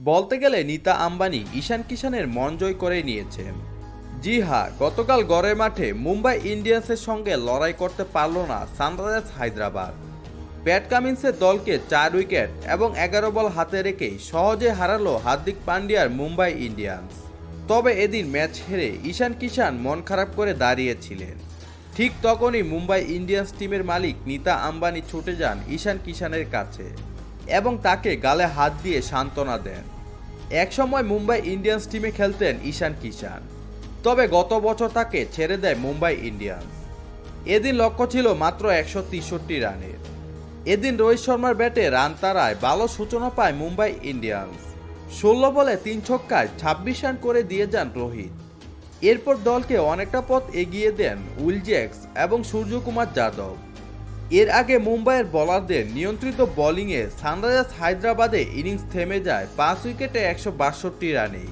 বলতে গেলে নীতা আম্বানি ঈশান কিষানের মন জয় করে নিয়েছেন। জি হ্যাঁ, গতকাল গড়ের মাঠে মুম্বাই ইন্ডিয়ান্সের সঙ্গে লড়াই করতে পারল না সানরাইজার্স হায়দ্রাবাদ। প্যাট কামিন্সের দলকে 4 উইকেট এবং 11 বল হাতে রেখেই সহজে হারালো হার্দিক পান্ডিয়ার মুম্বাই ইন্ডিয়ান্স। তবে এদিন ম্যাচ হেরে ঈশান কিষান মন খারাপ করে দাঁড়িয়েছিলেন। ঠিক তখনই মুম্বাই ইন্ডিয়ান্স টিমের মালিক নীতা আম্বানি ছুটে যান ঈশান কিষানের কাছে এবং তাকে গালে হাত দিয়ে সান্ত্বনা দেন। একসময় মুম্বাই ইন্ডিয়ান্স টিমে খেলতেন ঈশান কিষান, তবে গত বছর তাকে ছেড়ে দেয় মুম্বাই ইন্ডিয়ান্স। এদিন লক্ষ্য ছিল মাত্র 163 রানের। এদিন রোহিত শর্মার ব্যাটে রান তাড়ায় ভালো সূচনা পায় মুম্বাই ইন্ডিয়ান্স। 16 বলে 3 ছক্কায় 26 রান করে দিয়ে যান রোহিত। এরপর দলকে অনেকটা পথ এগিয়ে দেন উইল জ্যাক্স এবং সূর্যকুমার যাদব। এর আগে মুম্বাইয়ের বোলারদের নিয়ন্ত্রিত বোলিংয়ে সানরাইজার্স হায়দ্রাবাদে ইনিংস থেমে যায় 5 উইকেটে 162 রানেই।